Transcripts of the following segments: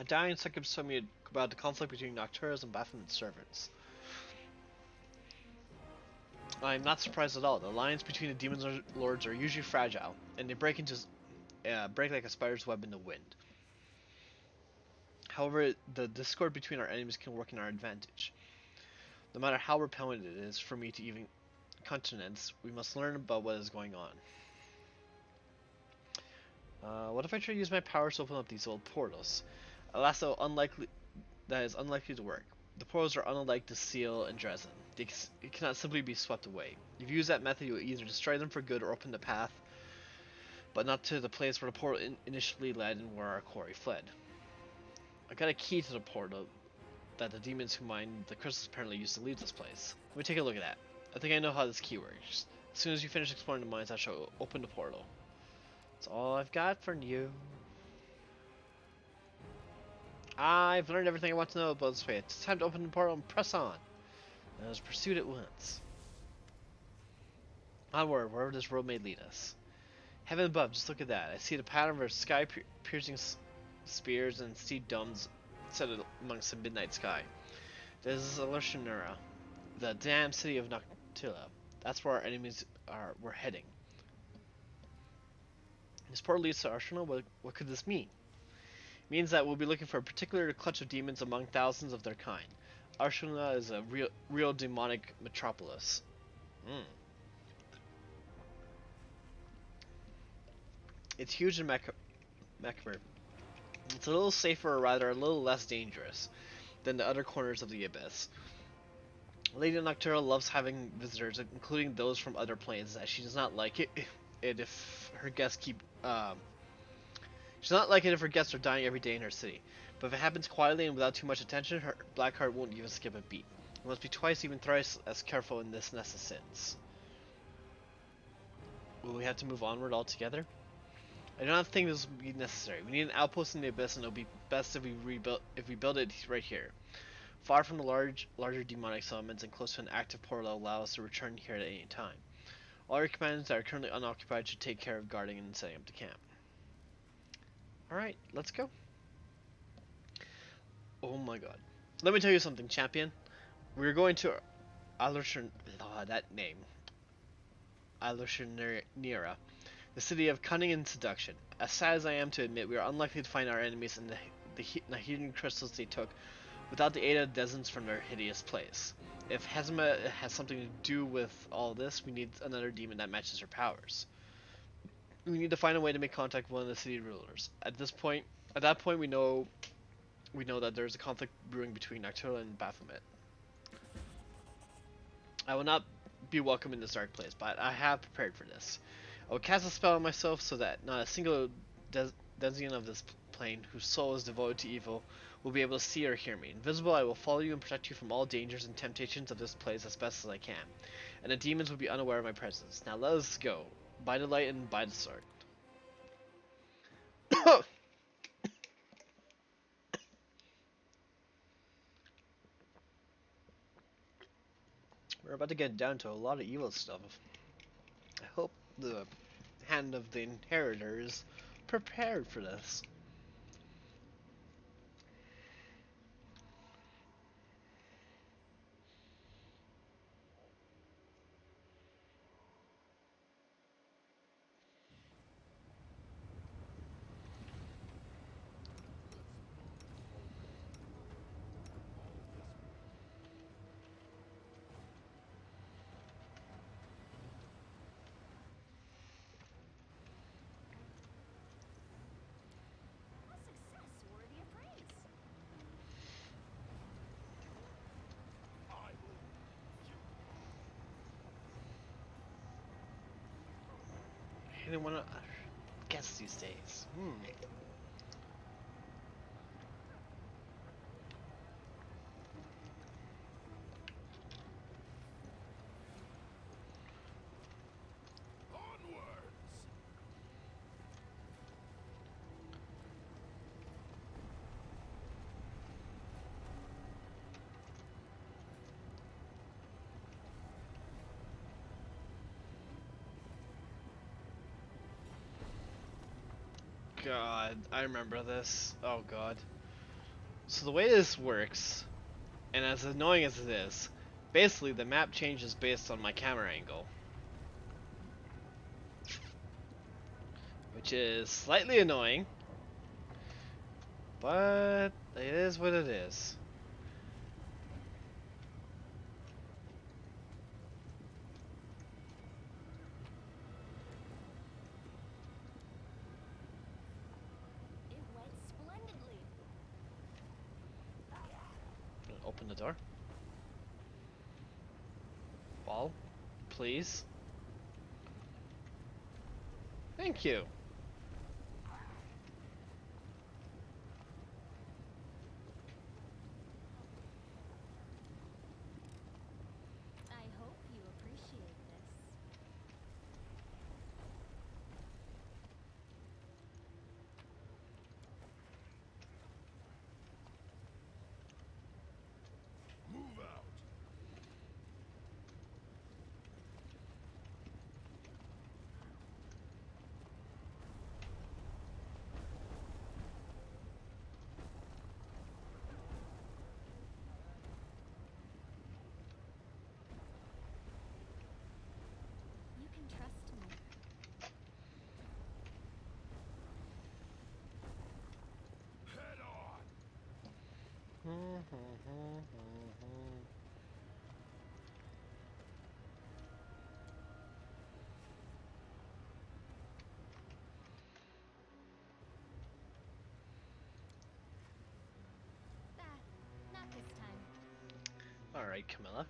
A dying second told me about the conflict between Noctura's and Baphomet's servants. I'm not surprised at all. The alliance between the demon lords are usually fragile, and they break like a spider's web in the wind. However, the discord between our enemies can work in our advantage. No matter how repellent it is for me to even continents, we must learn about what is going on. What if I try to use my powers to open up these old portals? Alas, that is unlikely to work. The portals are unlike the seal and Dresden. It cannot simply be swept away. If you use that method, you will either destroy them for good or open the path, but not to the place where the portal initially led and where our quarry fled. I got a key to the portal that the demons who mined the crystals apparently used to leave this place. Let me take a look at that. I think I know how this key works. As soon as you finish exploring the mines, I shall open the portal. That's all I've got for you. I've learned everything I want to know about this way. It's time to open the portal and press on. And let's pursue it at once. Onward, wherever this road may lead us. Heaven above, just look at that. I see the pattern of sky-piercing spears and see domes set amongst the midnight sky. This is Alushanura, the damned city of Noctilla. That's where our enemies we're heading. This portal leads to Arshana. What could this mean? It means that we'll be looking for a particular clutch of demons among thousands of their kind. Arshana is a real demonic metropolis. It's huge and Mechmer. It's a little safer, or rather a little less dangerous, than the other corners of the Abyss. Lady Noctilla loves having visitors, including those from other planes, as she does not like it if her guests she does not like it if her guests are dying every day in her city. But if it happens quietly and without too much attention, her black heart won't even skip a beat. You must be twice, even thrice as careful in this nest of sins. Will we have to move onward altogether? I do not think this will be necessary. We need an outpost in the Abyss, and it will be best if we build it right here, far from the larger demonic settlements and close to an active portal that will allow us to return here at any time. All our commandos that are currently unoccupied should take care of guarding and setting up the camp. Alright, let's go. Oh my god. Let me tell you something, champion. We're going to that name. Alushanira, the city of cunning and seduction. As sad as I am to admit, we are unlikely to find our enemies in the hidden crystals they took without the aid of dozens from their hideous place. If Hazma has something to do with all this, we need another demon that matches her powers. We need to find a way to make contact with one of the city rulers. At that point, we know that there is a conflict brewing between Noctilla and Baphomet. I will not be welcome in this dark place, but I have prepared for this. I will cast a spell on myself so that not a single denizens of this plane whose soul is devoted to evil will be able to see or hear me. Invisible, I will follow you and protect you from all dangers and temptations of this place as best as I can, and the demons will be unaware of my presence. Now let us go. By the light and by the sword. We're about to get down to a lot of evil stuff. I hope the hand of the inheritor is prepared for this. I didn't want to guess these days. God, I remember this. Oh god. So the way this works, and as annoying as it is, basically the map changes based on my camera angle, which is slightly annoying, but it is what it is. It went splendidly. Open the door. Ball, please. Thank you. I hope you appreciate this. Move out. You can trust me. Head on. Bah, not this time. Alright, Camilla.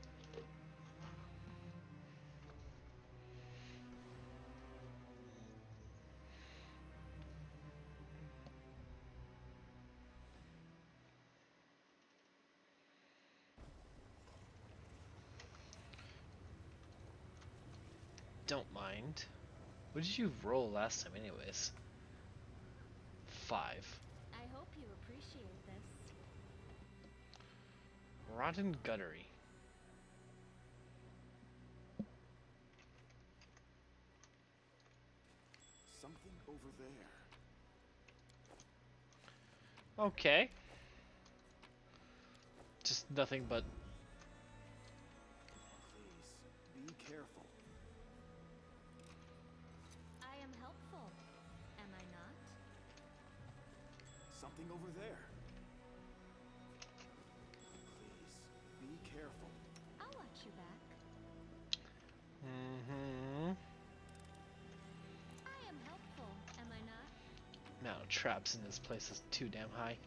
Don't mind. What did you roll last time anyways? 5. I hope you appreciate this. Rotten Guttery. Something over there. Okay. Just nothing but... Please, be careful. I am helpful. Am I not? Something over there. Please, be careful. I'll watch you back. I am helpful. Am I not? Now, traps in this place is too damn high.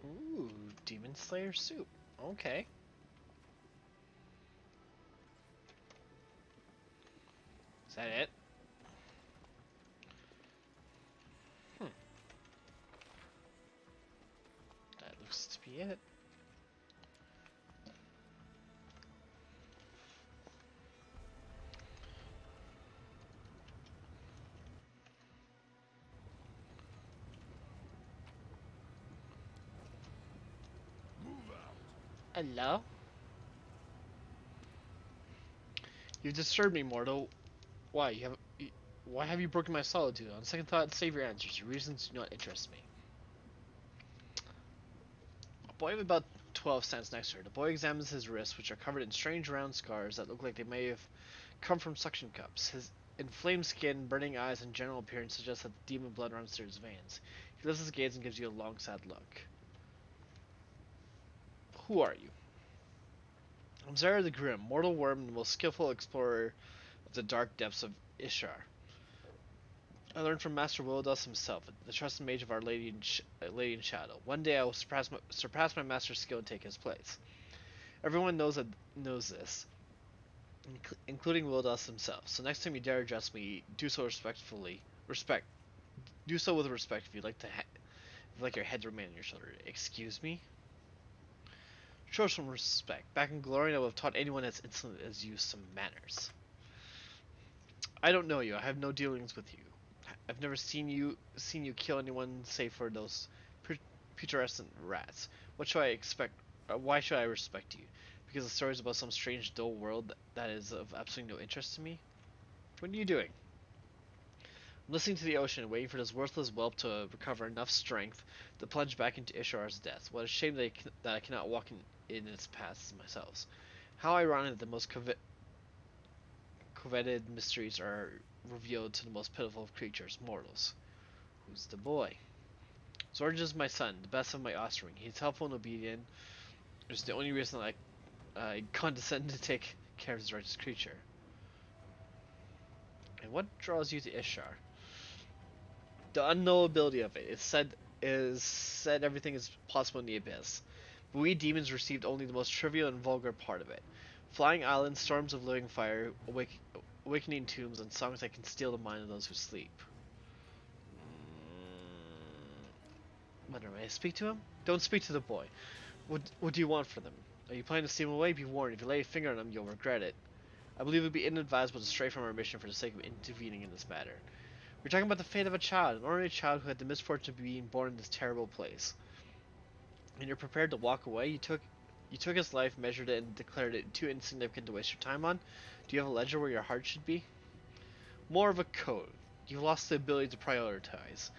Ooh, Demon Slayer soup. Okay. Is that it? That looks to be it. Move out. Hello? You disturbed me, mortal. Why? Why have you broken my solitude? On second thought, save your answers. Your reasons do not interest me. A boy of about 12 stands next to her. The boy examines his wrists, which are covered in strange round scars that look like they may have come from suction cups. His inflamed skin, burning eyes, and general appearance suggest that demon blood runs through his veins. He lifts his gaze and gives you a long, sad look. Who are you? I'm Zara the Grim, mortal worm and most skillful explorer of the dark depths of Ishar. I learned from Master Willdus himself, the trusted mage of Our Lady in Shadow. One day I will surpass my master's skill and take his place. Everyone knows this, including Willdus himself. So next time you dare address me, do so respectfully. Do so with respect if you'd like your head to remain on your shoulder. Excuse me? Show some respect. Back in Glory, I would have taught anyone as insolent as you some manners. I don't know you. I have no dealings with you. I've never seen you kill anyone save for those putrescent rats. What should I expect? Why should I respect you? Because the story is about some strange dull world that is of absolutely no interest to me. What are you doing? I'm listening to the ocean, waiting for this worthless whelp to recover enough strength to plunge back into Ishar's death. What a shame that I cannot walk in its paths myself. How ironic that the most coveted mysteries are revealed to the most pitiful of creatures, mortals. Who's the boy? Zorge is my son, the best of my offspring. He's helpful and obedient, which is the only reason I condescend to take care of this righteous creature. And what draws you to Ishar? The unknowability of it. Is said everything is possible in the abyss. But we demons received only the most trivial and vulgar part of it. Flying islands, storms of living fire, awakening tombs, and songs that can steal the mind of those who sleep. What am I? Speak to him? Don't speak to the boy. What do you want from them? Are you planning to steal him away? Be warned, if you lay a finger on him, you'll regret it. I believe it would be inadvisable to stray from our mission for the sake of intervening in this matter. We're talking about the fate of a child, an ordinary child who had the misfortune of being born in this terrible place. And you're prepared to walk away? You took his life, measured it, and declared it too insignificant to waste your time on? Do you have a ledger where your heart should be? More of a code. You've lost the ability to prioritize.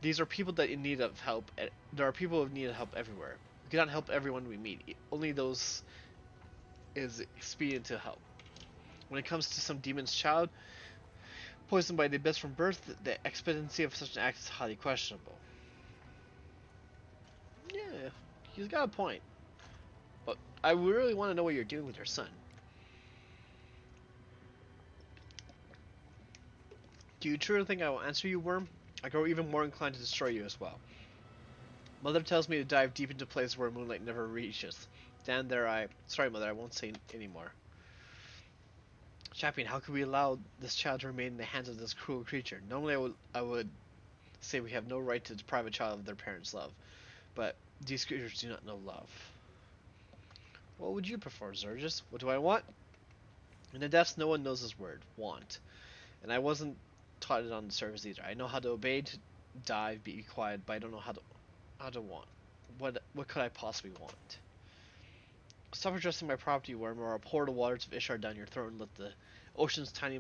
These are people that in need of help. There are people who need help everywhere. We cannot help everyone we meet. Only those is expedient to help. When it comes to some demon's child, poisoned by the abyss from birth, the expediency of such an act is highly questionable. Yeah, he's got a point. But I really want to know what you're doing with your son. Do you truly think I will answer you, worm? I grow even more inclined to destroy you as well. Mother tells me to dive deep into places where moonlight never reaches. Down there Sorry, Mother, I won't say anymore. Champion, how could we allow this child to remain in the hands of this cruel creature? Normally I would say we have no right to deprive a child of their parents' love. But these creatures do not know love. What would you prefer, Zergus? What do I want? In the depths, no one knows this word, want. And I wasn't taught it on the surface either. I know how to obey, to dive, be quiet, but I don't know how to want. What could I possibly want? Stop addressing my property, worm, or I'll pour the waters of Ishar down your throat and let the ocean's tiny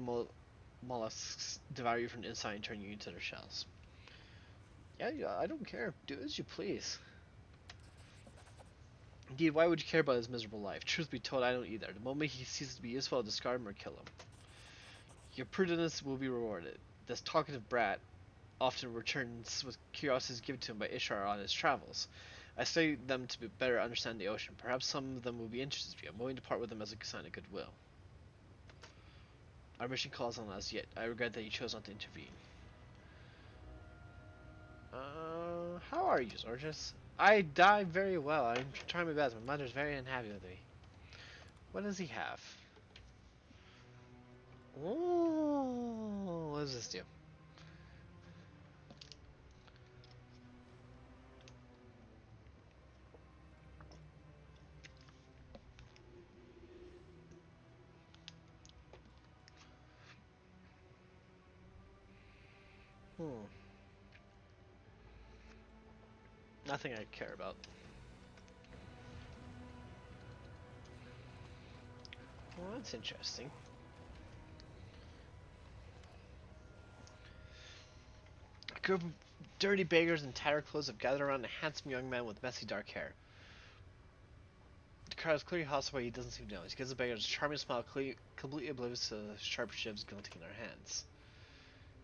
mollusks devour you from the inside and turn you into their shells. Yeah, I don't care. Do as you please. Indeed, why would you care about his miserable life? Truth be told, I don't either. The moment he ceases to be useful, I'll discard him or kill him. Your prudence will be rewarded. This talkative brat often returns with curiosities given to him by Ishar on his travels. I study them to better understand the ocean. Perhaps some of them will be interested to you. I'm willing to part with them as a sign of goodwill. Our mission calls on us, yet I regret that you chose not to intervene. How are you, Zorgus? I died very well. I'm trying my best. My mother's very unhappy with me. What does he have? Oh, what does this do? Nothing I care about. Well, that's interesting. A group of dirty beggars in tattered clothes have gathered around a handsome young man with messy dark hair. The crowd is clearly hostile, but he doesn't seem to know. He gives the beggars a charming smile, completely oblivious to the sharp shivs glinting in their hands.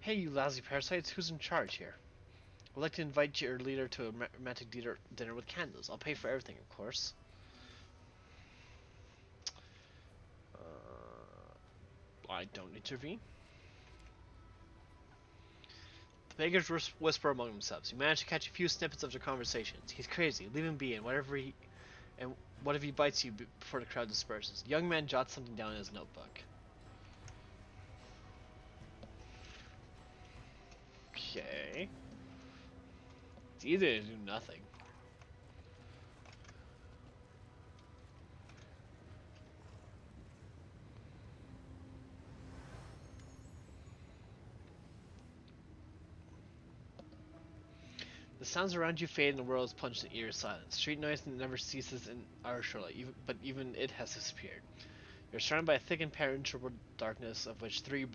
Hey, you lousy parasites, who's in charge here? I'd like to invite your leader to a romantic dinner with candles. I'll pay for everything, of course. I don't intervene. The beggars whisper among themselves. You manage to catch a few snippets of their conversations. He's crazy. Leave him be, and what if he bites you before the crowd disperses? The young man jots something down in his notebook. Okay. It's either to do nothing. The sounds around you fade and the world is plunged in eerie silence. Street noise never ceases in our shoreline, but even it has disappeared. You're surrounded by a thick and impenetrable darkness of which three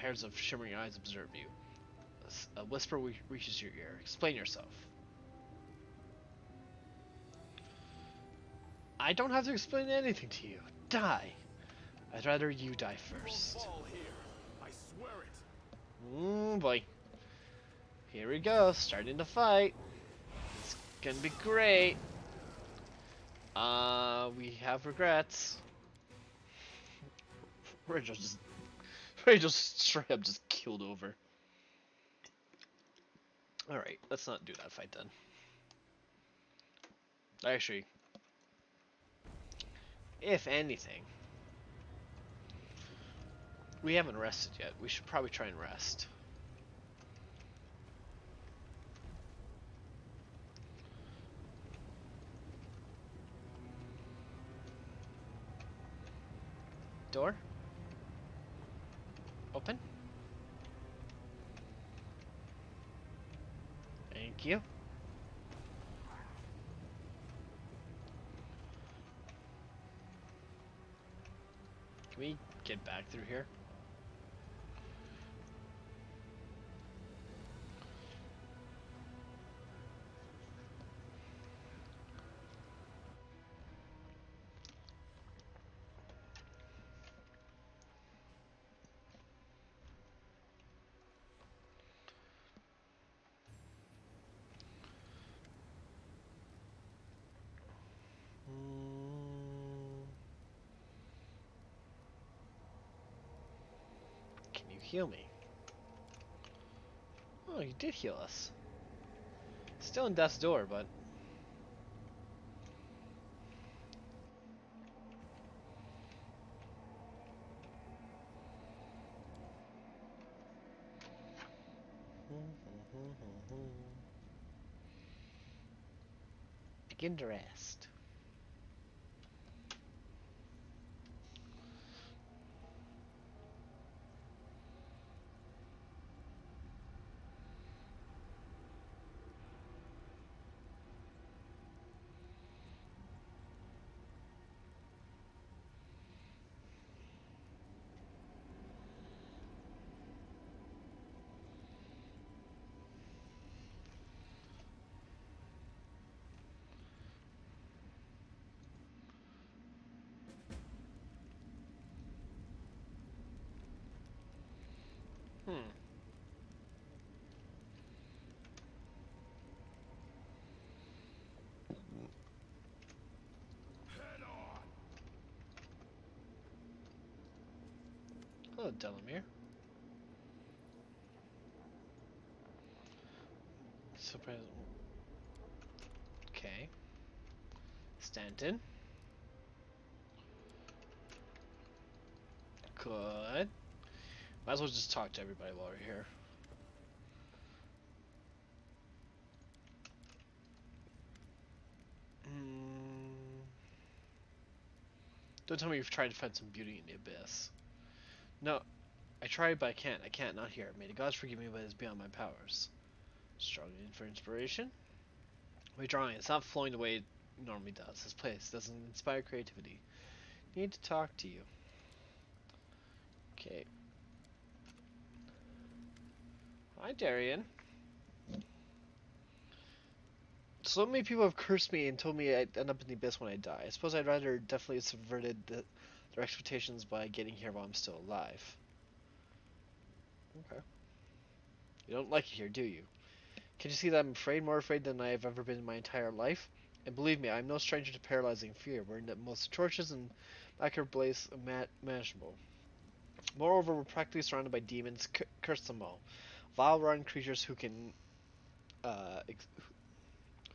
pairs of shimmering eyes observe you. A whisper reaches your ear. Explain yourself. I don't have to explain anything to you. Die. I'd rather you die You won't first. fall here. I swear it. Boy. Here we go, starting to fight. It's gonna be great. We have regrets. Rachel's straight up just killed over. Alright, let's not do that fight then. Actually, if anything, we haven't rested yet. We should probably try and rest. Door? Open? Thank you. Can we get back through here? Can you heal me? Oh, you did heal us. Still in death's door, but... Begin to rest. Head on. Hello, Delamere. Surprise. Okay. Stanton. Good. Might as well just talk to everybody while we're here. Don't tell me you've tried to find some beauty in the abyss. No, I tried, but I can't. I can't, not here. May the gods forgive me, but it's beyond my powers. Struggling for inspiration? Withdrawing. It's not flowing the way it normally does. This place doesn't inspire creativity. Need to talk to you. Okay. Hi, Darian. So many people have cursed me and told me I'd end up in the abyss when I die. I suppose I'd rather definitely subverted their expectations by getting here while I'm still alive. Okay. You don't like it here, do you? Can you see that I'm afraid, more afraid than I have ever been in my entire life? And believe me, I'm no stranger to paralyzing fear. We're in the most atrocious and macabre place imaginable. Moreover, we're practically surrounded by demons. Curse them all. Vile, rotten creatures who can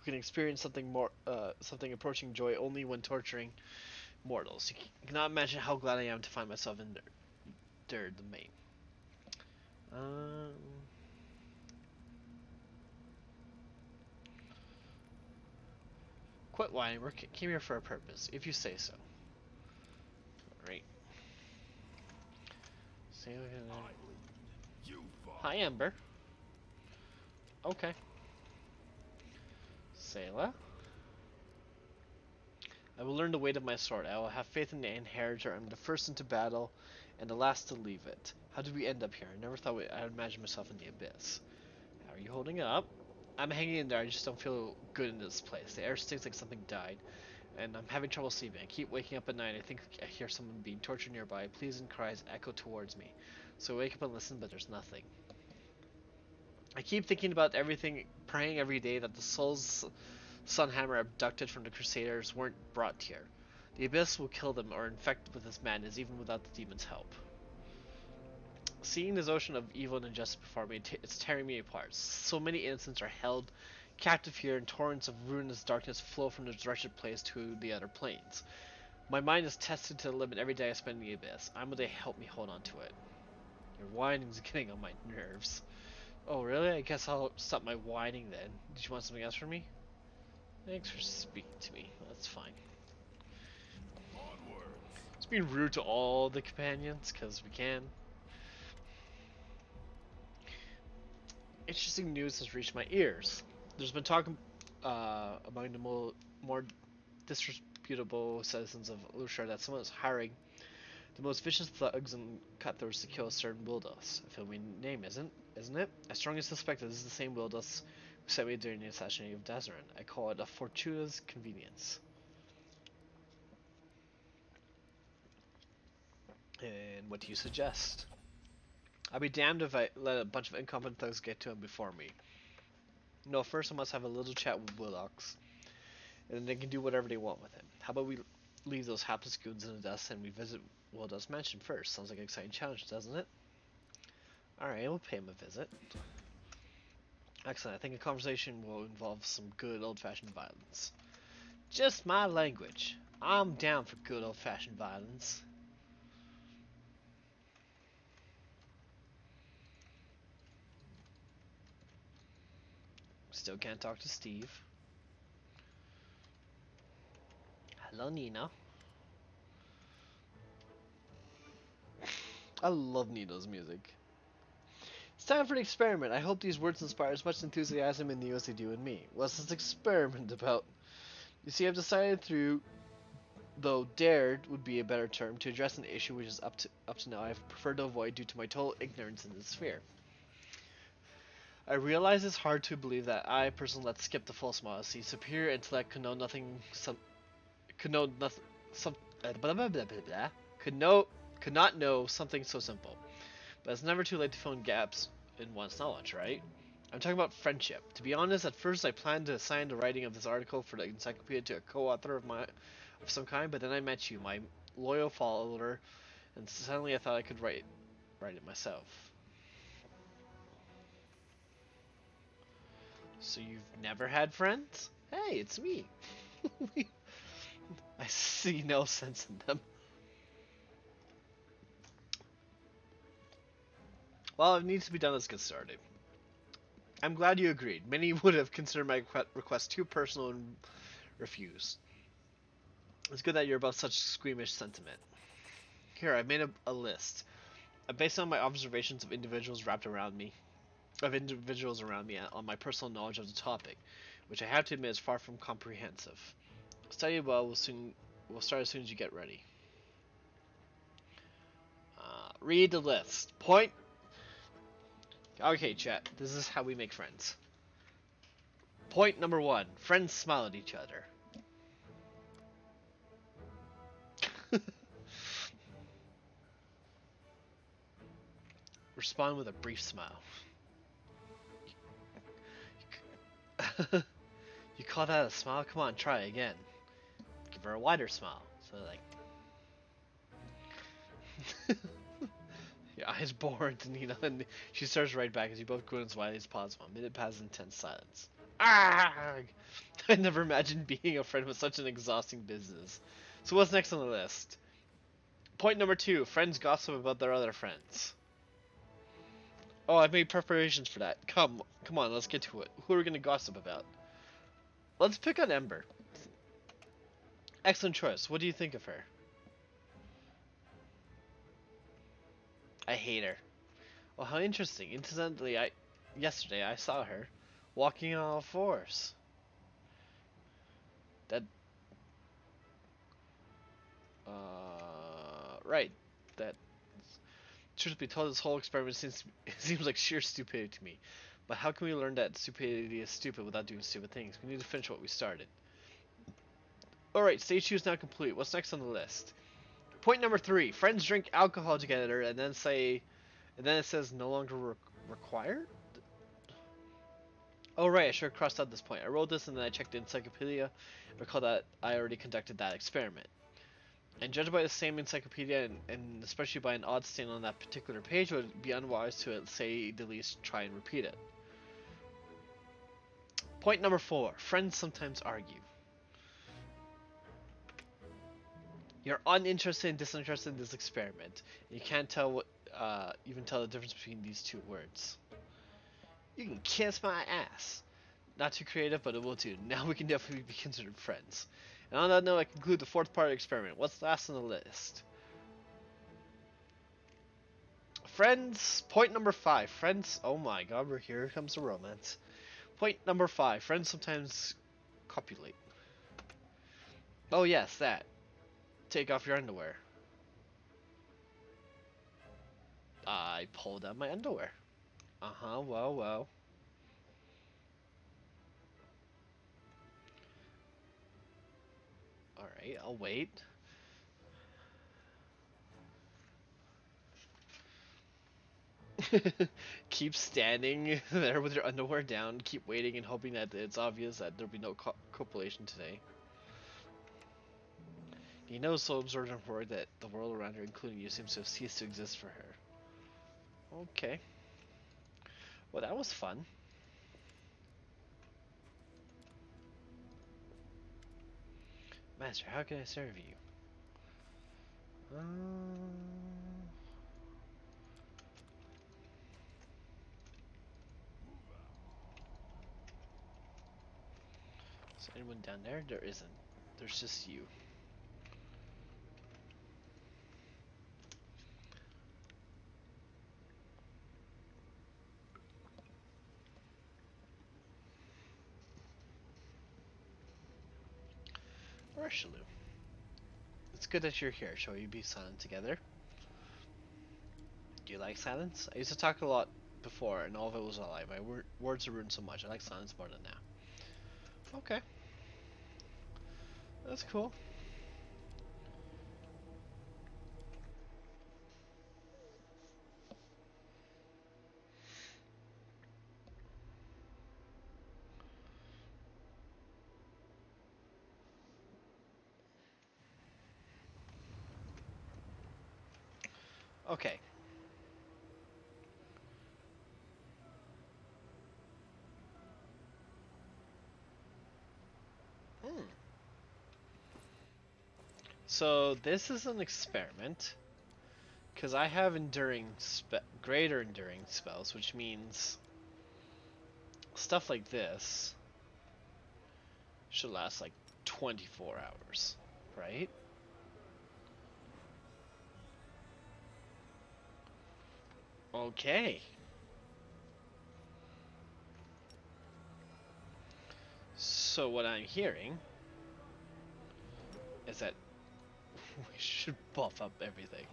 experience something approaching joy only when torturing mortals. You cannot imagine how glad I am to find myself in the main. Quit whining. We came here for a purpose, if you say so. Alright. Hi, Ember. Okay. Sayla. I will learn the weight of my sword. I will have faith in the inheritor. I'm the first into battle and the last to leave it. How did we end up here? I never thought I'd imagine myself in the abyss. How are you holding up? I'm hanging in there. I just don't feel good in this place. The air stinks like something died, and I'm having trouble sleeping. I keep waking up at night. I think I hear someone being tortured nearby. Pleas and cries echo towards me. So I wake up and listen, but there's nothing. I keep thinking about everything, praying every day that the souls Sunhammer abducted from the Crusaders weren't brought here. The Abyss will kill them or infect with this madness even without the demon's help. Seeing this ocean of evil and injustice before me, it's tearing me apart. So many innocents are held captive here, and torrents of ruinous darkness flow from this wretched place to the other planes. My mind is tested to the limit every day I spend in the Abyss. I'm they help me hold on to it. Your whining's getting on my nerves. Oh, really? I guess I'll stop my whining then. Did you want something else from me? Thanks for speaking to me. That's fine. Just being rude to all the companions, because we can. Interesting news has reached my ears. There's been talk among the more disreputable citizens of Lushar that someone is hiring the most vicious thugs and cutthroats to kill a certain Wildos. A filmy name, isn't it? I strongly suspect that this is the same Wildos who sent me during the assassination of Dazarin. I call it a fortuitous convenience. And what do you suggest? I'll be damned if I let a bunch of incompetent thugs get to him before me. No, first I must have a little chat with Willocks, and then they can do whatever they want with him. How about we leave those hapless goons in the dust and we visit Wildust Mansion first? Sounds like an exciting challenge, doesn't it? Alright, we'll pay him a visit. Excellent, I think a conversation will involve some good old-fashioned violence. Just my language. I'm down for good old-fashioned violence. Still can't talk to Steve. Hello, Nina. I love Nina's music. It's time for an experiment. I hope these words inspire as much enthusiasm in you as they do in me. What's this experiment about? You see, I've decided though dared would be a better term, to address an issue which is up to now I've preferred to avoid due to my total ignorance in this sphere. I realize it's hard to believe that I, personally, let's skip the false modesty, superior intellect could know nothing, could know nothing, blah, blah, blah, blah, blah, could not know something so simple. But it's never too late to fill in gaps in one's knowledge, right? I'm talking about friendship. To be honest, at first I planned to assign the writing of this article for the encyclopedia to a co-author of some kind, but then I met you, my loyal follower, and suddenly I thought I could write it myself. So you've never had friends? Hey, it's me. I see no sense in them. Well, it needs to be done. Let's get started. I'm glad you agreed. Many would have considered my request too personal and refused. It's good that you're about such squeamish sentiment. Here, I've made a list. Based on my observations of individuals around me on my personal knowledge of the topic, which I have to admit is far from comprehensive. Study well. We'll start as soon as you get ready. Read the list. Point. Okay, chat. This is how we make friends. Point number 1. Friends smile at each other. Respond with a brief smile. You call that a smile? Come on, try again. Give her a wider smile. So like... Your eyes bore into Nina, and she stares right back as you both grin and Wiley's pause. 1 minute passes in tense silence. Arrgh! I never imagined being a friend with such an exhausting business. So what's next on the list? Point number 2. Friends gossip about their other friends. Oh, I've made preparations for that. Come on, let's get to it. Who are we going to gossip about? Let's pick on Ember. Excellent choice. What do you think of her? I hate her. Well, how interesting. Incidentally, yesterday I saw her walking on all fours. That... right. Truth be told, this whole experiment seems like sheer stupidity to me. But how can we learn that stupidity is stupid without doing stupid things? We need to finish what we started. Alright, stage 2 is now complete. What's next on the list? Point number 3. Friends drink alcohol together and then it says no longer required? Oh right, I should have crossed out this point. I wrote this and then I checked the encyclopedia. Recall that I already conducted that experiment. And judged by the same encyclopedia, and especially by an odd stain on that particular page, it would be unwise to, say the least, try and repeat it. Point number 4. Friends sometimes argue. You're uninterested and disinterested in this experiment. You can't even tell the difference between these two words. You can kiss my ass. Not too creative, but it will do. Now we can definitely be considered friends. And on that note, I conclude the 4th part of the experiment. What's last on the list? Friends. Point number 5. Friends. Oh my god, here comes the romance. Point number 5. Friends sometimes copulate. Oh yes, that. Take off your underwear. I pulled out my underwear. Well. Alright, I'll wait. Keep standing there with your underwear down, keep waiting and hoping that it's obvious that there'll be no copulation today. You know, so absorbed in her that the world around her, including you, seems to have ceased to exist for her. Okay. Well, that was fun. Master, how can I serve you? Is anyone down there? There isn't. There's just you. Urshalu. It's good that you're here. Shall we be silent together? Do you like silence? I used to talk a lot before, and all of it was a lie. My words are ruined so much. I like silence more than now. Okay. That's cool. Okay. So this is an experiment, because I have greater enduring spells, which means stuff like this should last like 24 hours, right? Okay. So what I'm hearing is that we should buff up everything.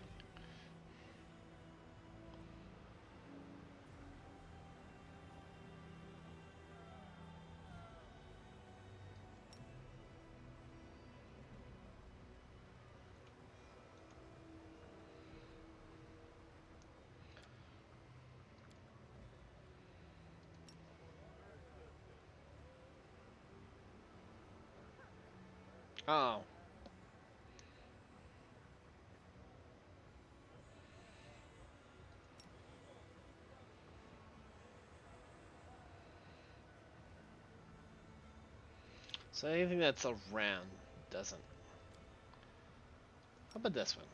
Oh. So anything that's around doesn't. How about this one?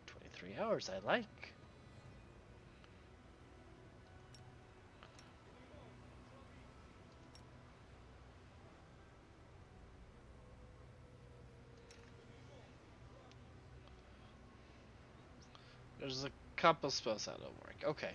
23 hours, I like. There's a couple spells that don't work. Okay.